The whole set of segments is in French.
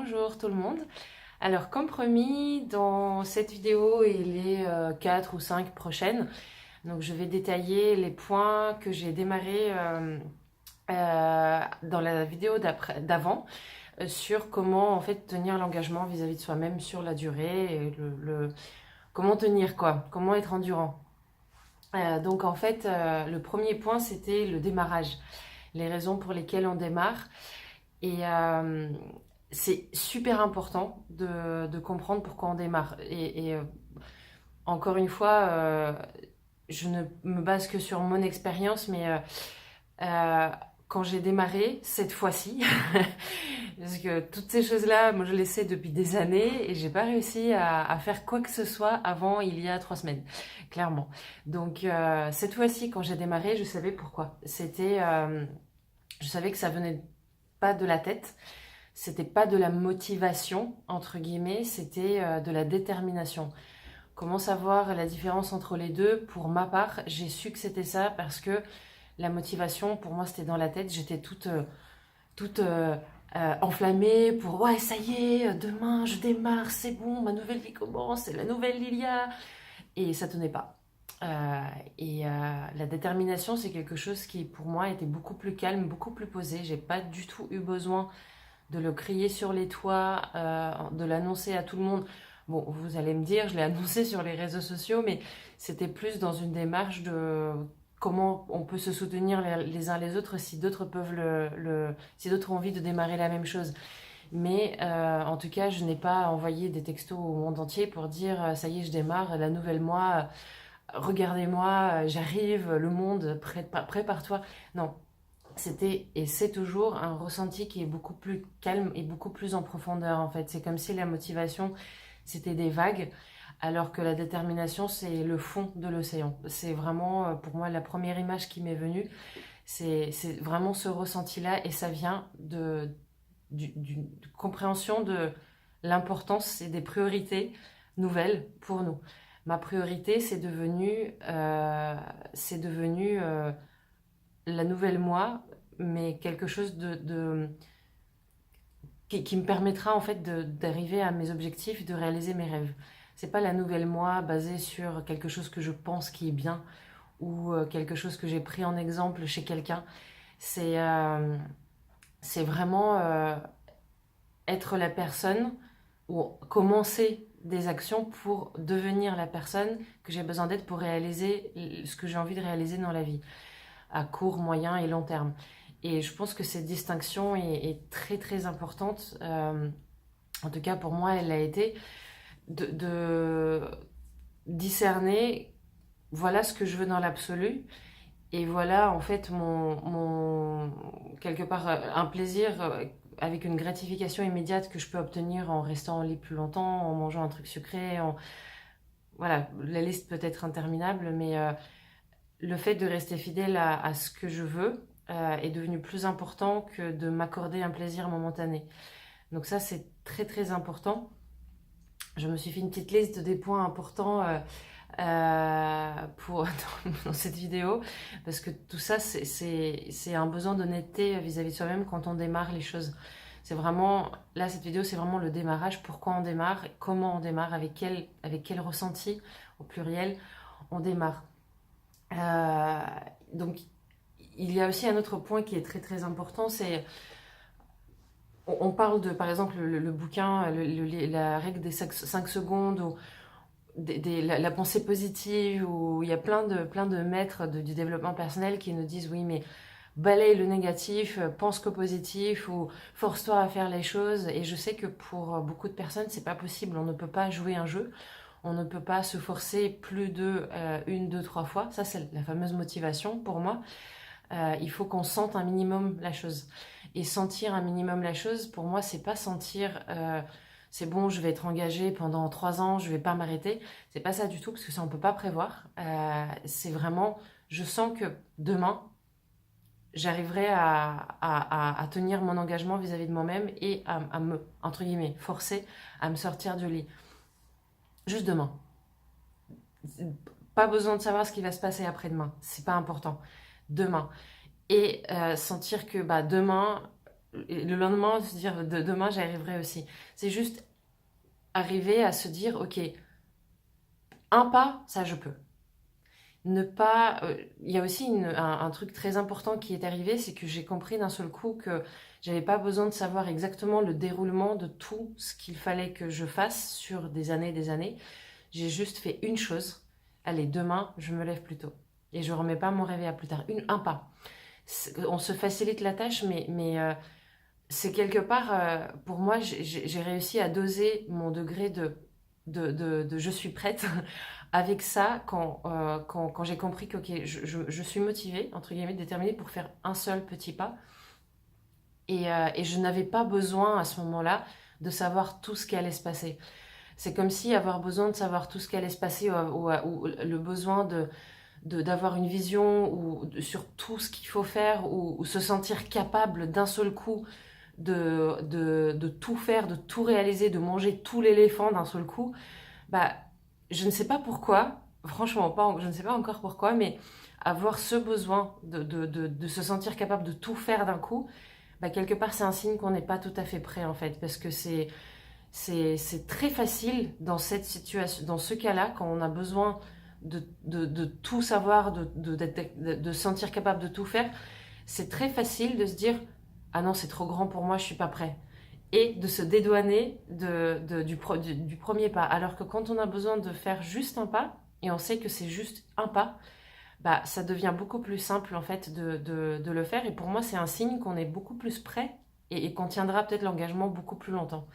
Bonjour tout le monde. Alors comme promis, dans cette vidéo et les 4 ou 5 prochaines, donc je vais détailler les points que j'ai démarré dans la vidéo d'avant sur comment en fait tenir l'engagement vis-à-vis de soi-même sur la durée et comment tenir quoi, comment être endurant. Donc en fait, le premier point c'était le démarrage, les raisons pour lesquelles on démarre. Et c'est super important de comprendre pourquoi on démarre. Encore une fois, je ne me base que sur mon expérience, mais euh, quand j'ai démarré, cette fois-ci, parce que toutes ces choses-là, moi je les sais depuis des années et j'ai pas réussi à faire quoi que ce soit avant il y a 3 semaines, clairement. Donc cette fois-ci, quand j'ai démarré, je savais pourquoi. Je savais que ça venait pas de la tête. C'était pas de la motivation, entre guillemets, c'était de la détermination. Comment savoir la différence entre les deux? Pour ma part, j'ai su que c'était ça parce que la motivation, pour moi, c'était dans la tête. J'étais toute enflammée pour ouais, ça y est, demain je démarre, c'est bon, ma nouvelle vie commence, c'est la nouvelle Lilia. Et ça tenait pas. La détermination, c'est quelque chose qui, pour moi, était beaucoup plus calme, beaucoup plus posé. J'ai pas du tout eu besoin de le crier sur les toits, de l'annoncer à tout le monde. Bon, vous allez me dire, je l'ai annoncé sur les réseaux sociaux, mais c'était plus dans une démarche de comment on peut se soutenir les uns les autres si d'autres peuvent si d'autres ont envie de démarrer la même chose. Mais en tout cas, je n'ai pas envoyé des textos au monde entier pour dire ça y est, je démarre, la nouvelle moi, regardez-moi, j'arrive, le monde, prépare-toi. Non, c'était et c'est toujours un ressenti qui est beaucoup plus calme et beaucoup plus en profondeur en fait. C'est comme si la motivation c'était des vagues, alors que la détermination c'est le fond de l'océan. C'est vraiment pour moi la première image qui m'est venue. C'est vraiment ce ressenti-là et ça vient d'une compréhension de l'importance et des priorités nouvelles pour nous. Ma priorité c'est devenu la nouvelle moi, mais quelque chose qui me permettra en fait d'arriver à mes objectifs, de réaliser mes rêves. C'est pas la nouvelle moi basée sur quelque chose que je pense qui est bien ou quelque chose que j'ai pris en exemple chez quelqu'un. C'est euh, c'est vraiment être la personne ou commencer des actions pour devenir la personne que j'ai besoin d'être pour réaliser ce que j'ai envie de réaliser dans la vie, à court, moyen et long terme. Et je pense que cette distinction est très très importante. En tout cas, pour moi, elle a été de discerner, voilà ce que je veux dans l'absolu. Et voilà, en fait, quelque part, un plaisir avec une gratification immédiate que je peux obtenir en restant en lit plus longtemps, en mangeant un truc sucré. Voilà, la liste peut être interminable, mais le fait de rester fidèle à ce que je veux est devenu plus important que de m'accorder un plaisir momentané. Donc ça, c'est très très important. Je me suis fait une petite liste des points importants pour, dans cette vidéo, parce que tout ça, c'est un besoin d'honnêteté vis-à-vis de soi-même quand on démarre les choses. C'est vraiment, là, cette vidéo, c'est vraiment le démarrage, pourquoi on démarre, comment on démarre, avec quel ressenti, au pluriel, on démarre. Euh, donc, il y a aussi un autre point qui est très très important, c'est on parle de, par exemple, le bouquin, la règle des 5 secondes, ou la pensée positive, où il y a plein de maîtres du développement personnel qui nous disent oui, mais balaye le négatif, pense qu'au positif, ou force-toi à faire les choses. Et je sais que pour beaucoup de personnes, c'est pas possible. On ne peut pas jouer un jeu, on ne peut pas se forcer plus de une, deux, trois fois. Ça, c'est la fameuse motivation pour moi. Il faut qu'on sente un minimum la chose. Et sentir un minimum la chose, pour moi, c'est pas sentir c'est bon, je vais être engagée pendant 3 ans, je vais pas m'arrêter. C'est pas ça du tout, parce que ça, on peut pas prévoir. C'est vraiment, je sens que demain, j'arriverai à tenir mon engagement vis-à-vis de moi-même et à me, entre guillemets, forcer à me sortir du lit. Juste demain. Pas besoin de savoir ce qui va se passer après-demain. C'est pas important. Demain. Et sentir que bah, demain, et le lendemain se dire demain j'y arriverai aussi. C'est juste arriver à se dire ok, un pas, ça je peux. Ne pas. Il y a aussi un truc très important qui est arrivé, c'est que j'ai compris d'un seul coup que j'avais pas besoin de savoir exactement le déroulement de tout ce qu'il fallait que je fasse sur des années et des années. J'ai juste fait une chose. Allez, demain, je me lève plus tôt. Et je remets pas mon réveil à plus tard. Un pas. On se facilite la tâche, mais c'est quelque part, pour moi, j'ai réussi à doser mon degré de je suis prête avec ça quand j'ai compris que ok, je suis motivée, entre guillemets, déterminée pour faire un seul petit pas. Et je n'avais pas besoin à ce moment-là de savoir tout ce qui allait se passer. C'est comme si avoir besoin de savoir tout ce qui allait se passer ou le besoin d'avoir une vision sur tout ce qu'il faut faire ou se sentir capable d'un seul coup de tout faire, de tout réaliser, de manger tout l'éléphant d'un seul coup, bah, je ne sais pas pourquoi, franchement, je ne sais pas encore pourquoi, mais avoir ce besoin de se sentir capable de tout faire d'un coup, bah, quelque part, c'est un signe qu'on n'est pas tout à fait prêt, en fait, parce que c'est très facile dans cette situation, dans ce cas-là, quand on a besoin de tout savoir, de se sentir capable de tout faire, c'est très facile de se dire ah non, c'est trop grand pour moi, je suis pas prêt. Et de se dédouaner du premier pas. Alors que quand on a besoin de faire juste un pas, et on sait que c'est juste un pas, bah, ça devient beaucoup plus simple en fait de le faire. Et pour moi, c'est un signe qu'on est beaucoup plus prêt et qu'on tiendra peut-être l'engagement beaucoup plus longtemps.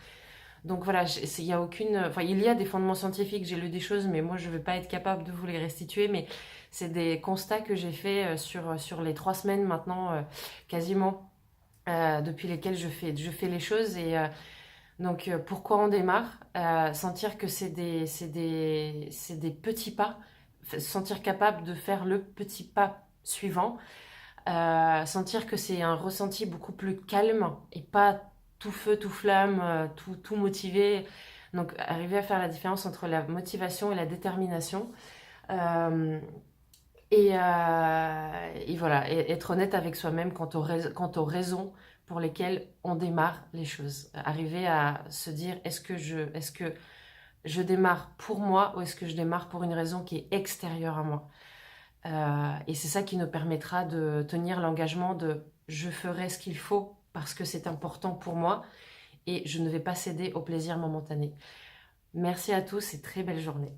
Donc voilà, il y a aucune, enfin il y a des fondements scientifiques, j'ai lu des choses, mais moi je ne vais pas être capable de vous les restituer. Mais c'est des constats que j'ai fait sur les 3 semaines maintenant, quasiment, depuis lesquelles je fais les choses. Donc pourquoi on démarre? Sentir que c'est des petits pas, se sentir capable de faire le petit pas suivant. Sentir que c'est un ressenti beaucoup plus calme et pas tout feu, tout flamme, tout motivé. Donc arriver à faire la différence entre la motivation et la détermination. Euh, et voilà, et être honnête avec soi-même quant aux raisons pour lesquelles on démarre les choses. Arriver à se dire est-ce que je démarre pour moi ou est-ce que je démarre pour une raison qui est extérieure à moi. Et c'est ça qui nous permettra de tenir l'engagement de je ferai ce qu'il faut parce que c'est important pour moi et je ne vais pas céder au plaisir momentané. Merci à tous et très belle journée.